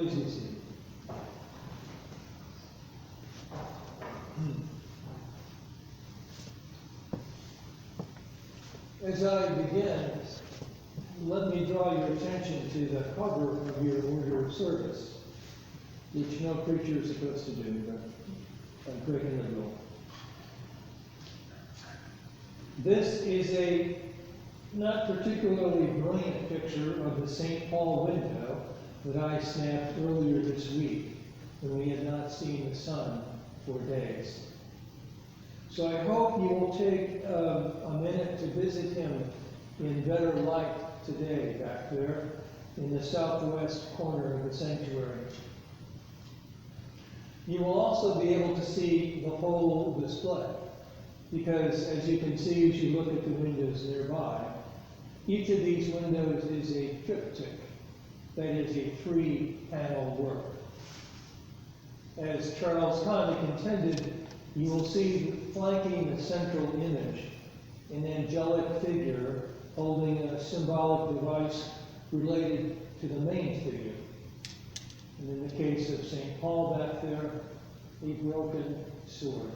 Please be seated. As I begin, let me draw your attention to the cover of your order of service, which no preacher is supposed to do, but I'm breaking the rule. This is a not particularly brilliant picture of the St. Paul window that I snapped earlier this week when we had not seen the sun for days. So I hope you will take a minute to visit him in better light today back there in the southwest corner of the sanctuary. You will also be able to see the whole display because, as you can see as you look at the windows nearby, each of these windows is a triptych, that is a 3-panel work. As Charles Connick intended, you will see flanking the central image an angelic figure holding a symbolic device related to the main figure. And in the case of St. Paul back there, a broken sword.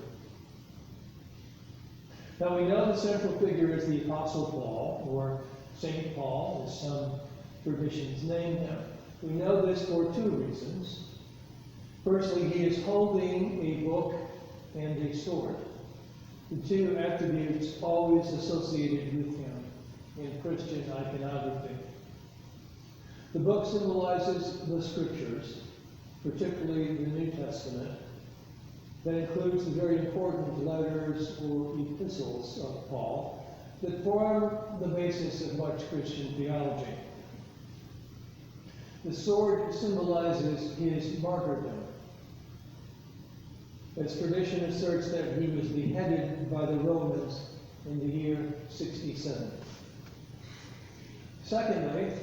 Now we know the central figure is the Apostle Paul, or St. Paul, as some traditions name him. We know this for two reasons. Firstly, he is holding a book and a sword, the two attributes always associated with him in Christian iconography. The book symbolizes the Scriptures, particularly the New Testament. That includes the very important letters or epistles of Paul that form the basis of much Christian theology. The sword symbolizes his martyrdom, as tradition asserts that he was beheaded by the Romans in the year 67. Secondly,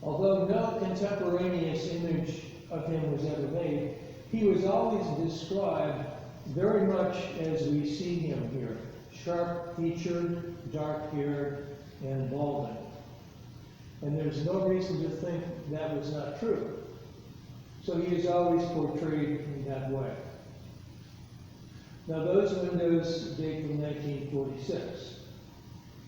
although no contemporaneous image of him was ever made, he was always described very much as we see him here, sharp-featured, dark-haired, and balding. And there's no reason to think that was not true. So he is always portrayed in that way. Now those windows date from 1946.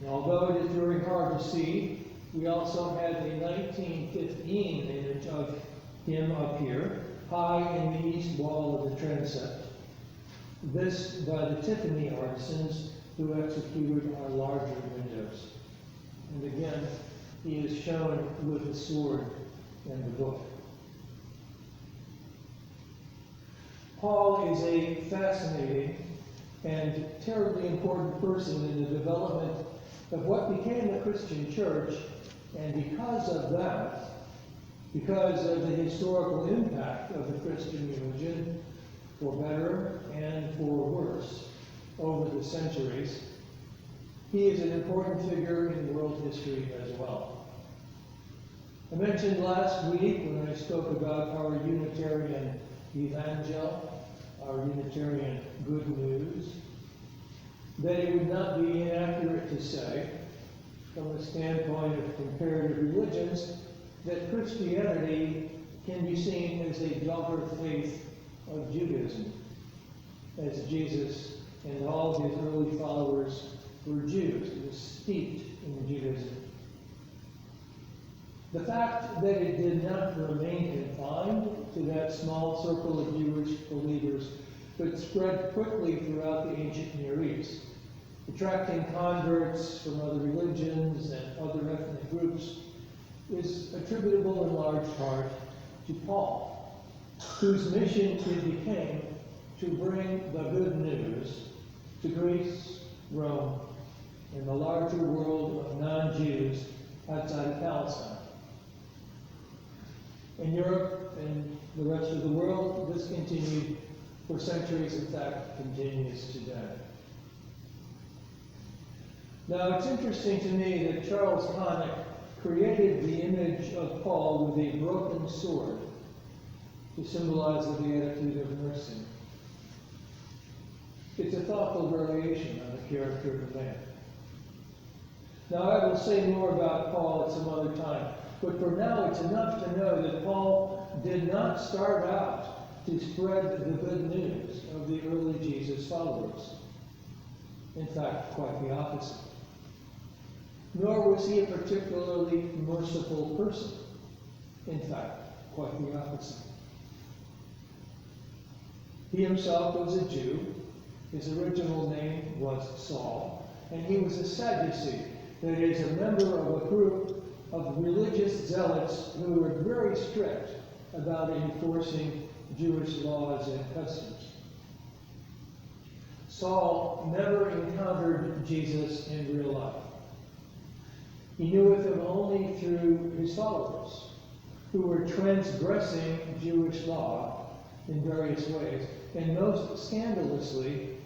And although it is very hard to see, we also have a 1915 image of him up here, high in the east wall of the transept. This by the Tiffany artisans who executed our larger windows. And again, he is shown with the sword and the book. Paul is a fascinating and terribly important person in the development of what became the Christian church, and because of that, because of the historical impact of the Christian religion, for better and for worse, over the centuries, he is an important figure in world history as well. I mentioned last week when I spoke about our Unitarian Evangel, our Unitarian good news, that it would not be inaccurate to say, from the standpoint of comparative religions, that Christianity can be seen as a daughter faith of Judaism, as Jesus and all of his early followers were Jews. It was steeped in Judaism. The fact that it did not remain confined to that small circle of Jewish believers, but spread quickly throughout the ancient Near East, attracting converts from other religions and other ethnic groups, is attributable in large part to Paul, whose mission it became to bring the good news to Greece, Rome, and the larger world of non-Jews outside of Palestine. In Europe and the rest of the world, this continued for centuries, in fact, continues today. Now, it's interesting to me that Charles Connick created the image of Paul with a broken sword to symbolize the Beatitude of mercy. It's a thoughtful variation on the character of the man. Now, I will say more about Paul at some other time, but for now it's enough to know that Paul did not start out to spread the good news of the early Jesus followers. In fact, quite the opposite. Nor was he a particularly merciful person. In fact, quite the opposite. He himself was a Jew. His original name was Saul, and he was a Sadducee, that is, a member of a group of religious zealots who were very strict about enforcing Jewish laws and customs. Saul never encountered Jesus in real life. He knew of him only through his followers, who were transgressing Jewish law in various ways, and most scandalously,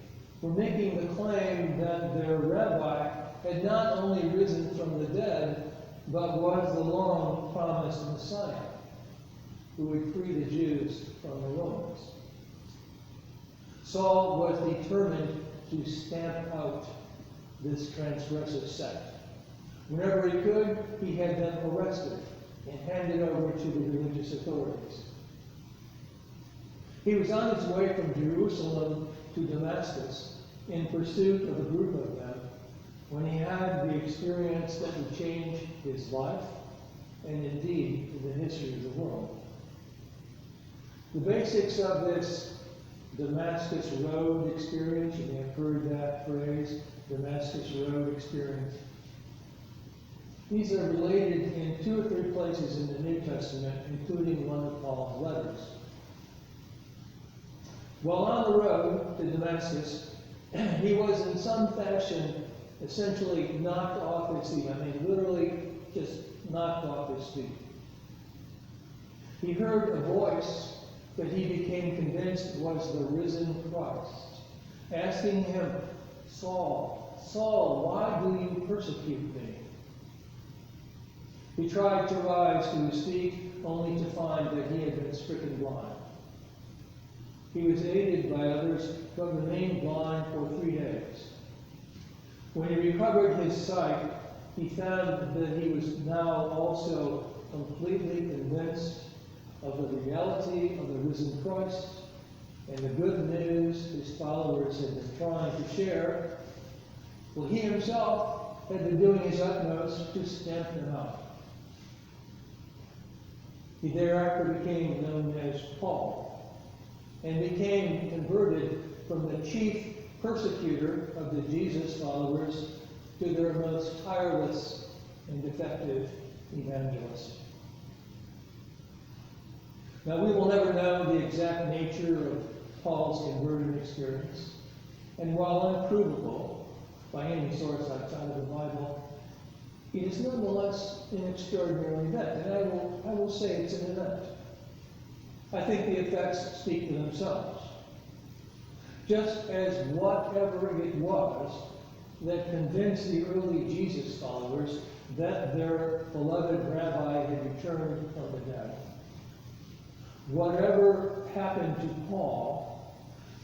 were making the claim that their rabbi had not only risen from the dead, but was the long-promised Messiah, who would free the Jews from the Romans. Saul was determined to stamp out this transgressive sect. Whenever he could, he had them arrested and handed over to the religious authorities. He was on his way from Jerusalem to Damascus in pursuit of a group of them when he had the experience that would change his life and indeed the history of the world. The basics of this Damascus Road experience, you may have heard that phrase, Damascus Road experience. These are related in 2 or 3 places in the New Testament, including one of Paul's letters. While on the road to Damascus, he was in some fashion essentially knocked off his feet. I mean, literally just knocked off his feet. He heard a voice that he became convinced was the risen Christ, asking him, "Saul, Saul, why do you persecute me?" He tried to rise to his feet, only to find that he had been stricken blind. He was aided by others, but remained blind for 3 days. When he recovered his sight, he found that he was now also completely convinced of the reality of the risen Christ and the good news his followers had been trying to share. Well, he himself had been doing his utmost to stamp them out. He thereafter became known as Paul, and became converted from the chief persecutor of the Jesus followers to their most tireless and effective evangelist. Now, we will never know the exact nature of Paul's conversion experience, and while unprovable by any source outside of the Bible, it is nonetheless an extraordinary event, and I will say it's an event. I think the effects speak for themselves. Just as whatever it was that convinced the early Jesus followers that their beloved rabbi had returned from the dead, whatever happened to Paul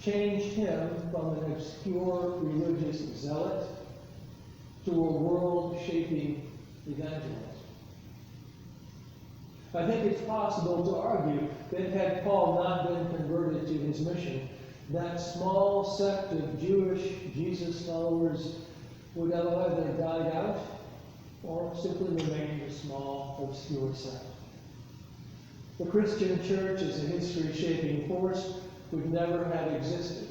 changed him from an obscure religious zealot to a world-shaping evangelist. I think it's possible to argue that had Paul not been converted to his mission, that small sect of Jewish Jesus followers would have either died out or simply remained a small, obscure sect. The Christian church as a history-shaping force would never have existed,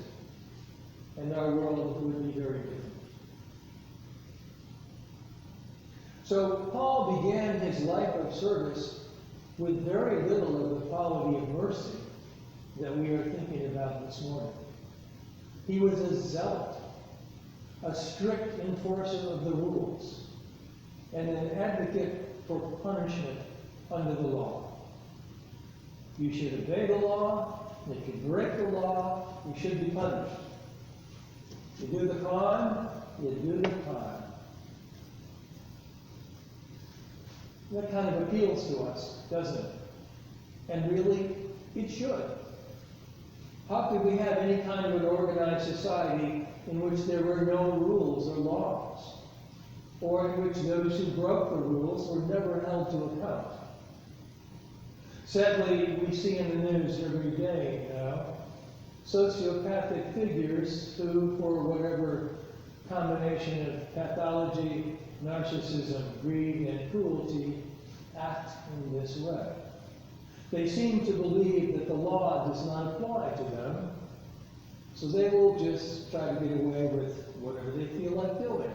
and our world would be very different. So Paul began his life of service with very little of the quality of mercy that we are thinking about this morning. He was a zealot, a strict enforcer of the rules, and an advocate for punishment under the law. You should obey the law, and if you break the law, you should be punished. You do the crime, you do the crime. That kind of appeals to us, doesn't it? And really, it should. How could we have any kind of an organized society in which there were no rules or laws, or in which those who broke the rules were never held to account? Sadly, we see in the news every day now sociopathic figures who, for whatever combination of pathology, narcissism, greed, and cruelty, act in this way. They seem to believe that the law does not apply to them, so they will just try to get away with whatever they feel like doing.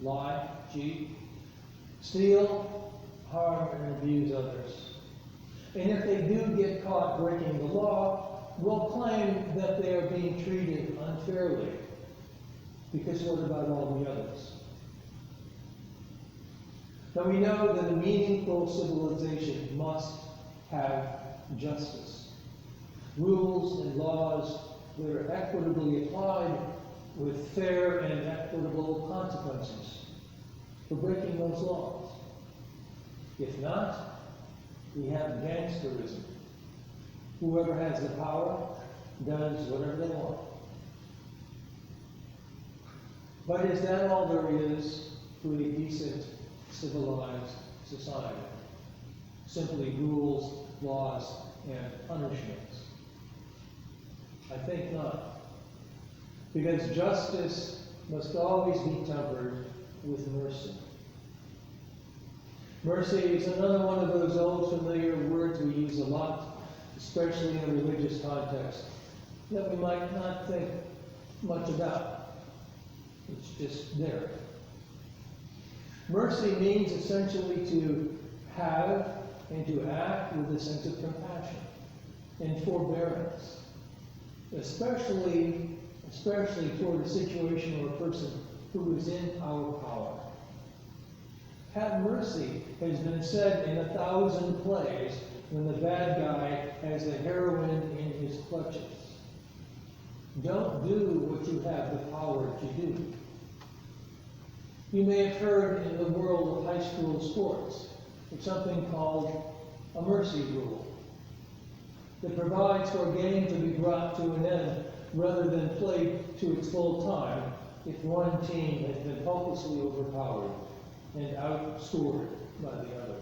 Lie, cheat, steal, harm, and abuse others. And if they do get caught breaking the law, will claim that they are being treated unfairly. Because what about all the others? Now we know that a meaningful civilization must have justice. Rules and laws that are equitably applied with fair and equitable consequences for breaking those laws. If not, we have gangsterism. Whoever has the power does whatever they want. But is that all there is to a decent, civilized society? Simply rules, laws, and punishments? I think not. Because justice must always be tempered with mercy. Mercy is another one of those old familiar words we use a lot, especially in a religious context, that we might not think much about. It's just there. Mercy means essentially to have and to act with a sense of compassion and forbearance, especially toward a situation or a person who is in our power. Have mercy has been said in 1,000 plays when the bad guy has the heroine in his clutches. Don't do what you have the power to do. You may have heard in the world of high school sports of something called a mercy rule that provides for a game to be brought to an end rather than played to its full time if one team has been hopelessly overpowered and outscored by the other.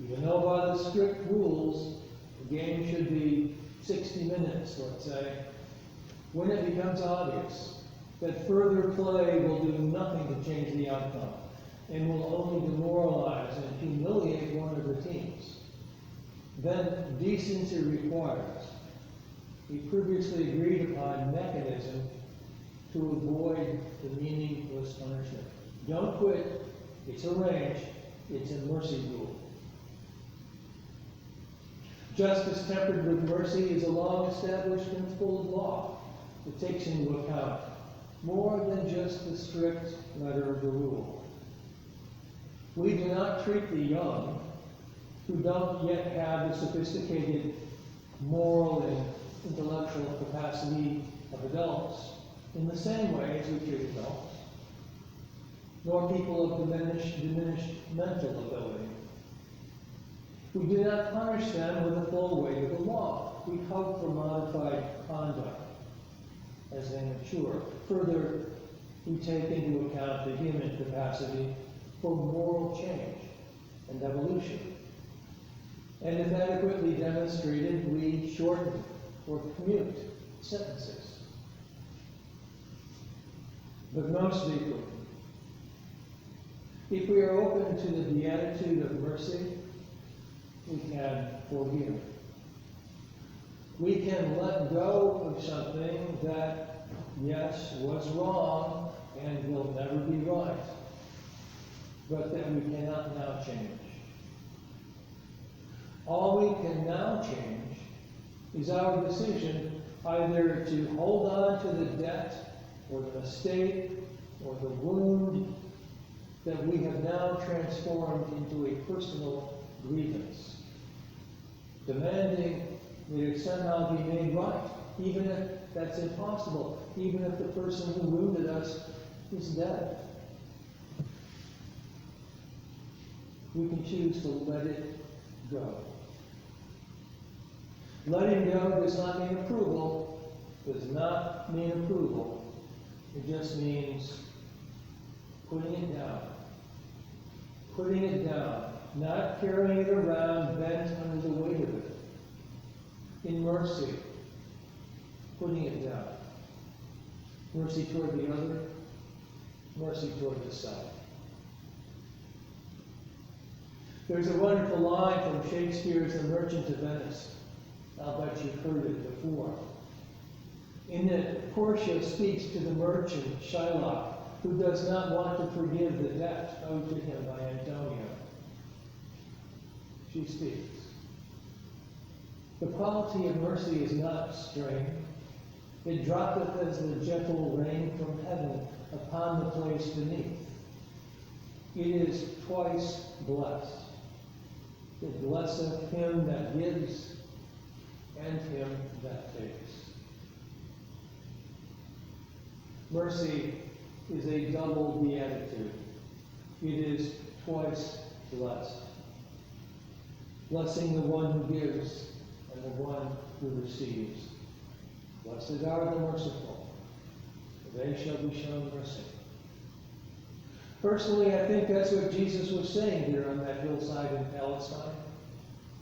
Even though by the strict rules, the game should be 60 minutes, let's say, when it becomes obvious that further play will do nothing to change the outcome and will only demoralize and humiliate one of the teams, then decency requires a previously agreed upon mechanism to avoid the meaningless punishment. Don't quit. It's arranged. It's a mercy rule. Justice tempered with mercy is a long-established principle of law that takes into account more than just the strict letter of the rule. We do not treat the young, who don't yet have the sophisticated moral and intellectual capacity of adults, in the same way as we treat adults, nor people of diminished mental ability. We do not punish them with the full weight of the law. We hope for modified conduct as they mature. Further, we take into account the human capacity for moral change and evolution. And if adequately demonstrated, we shorten or commute sentences. But most deeply, if we are open to the beatitude of mercy, we can forgive. We can let go of something that, yes, was wrong and will never be right, but that we cannot now change. All we can now change is our decision either to hold on to the debt or the mistake or the wound that we have now transformed into a personal grievance, demanding that it somehow be made right, even if that's impossible, even if the person who wounded us is dead. We can choose to let it go. Letting go does not mean approval, does not mean approval. It just means putting it down. Putting it down not carrying it around bent under the weight of it. In mercy, putting it down. Mercy toward the other, mercy toward the self. There's a wonderful line from Shakespeare's The Merchant of Venice. I'll bet you've heard it before. In it, Portia speaks to the merchant, Shylock, who does not want to forgive the debt owed to him by Antonio. She speaks. The quality of mercy is not strained. It droppeth as the gentle rain from heaven upon the place beneath. It is twice blessed. It blesseth him that gives and him that takes. Mercy is a double beatitude. It is twice blessed. Blessing the one who gives and the one who receives. Blessed are the merciful, for they shall be shown mercy. Personally, I think that's what Jesus was saying here on that hillside in Palestine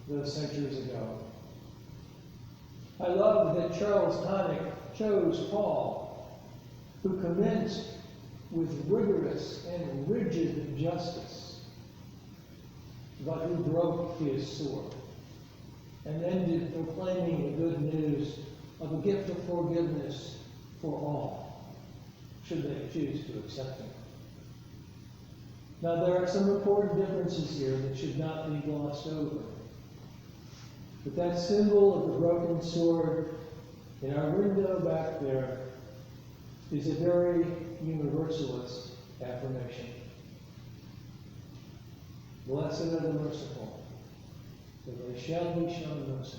those centuries ago. I love that Charles Connick chose Paul, who commenced with rigorous and rigid justice, but who broke his sword and ended proclaiming the good news of a gift of forgiveness for all, should they choose to accept it. Now, there are some important differences here that should not be glossed over. But that symbol of the broken sword in our window back there is a very universalist affirmation. Blessed are the merciful, for they shall be shown mercy.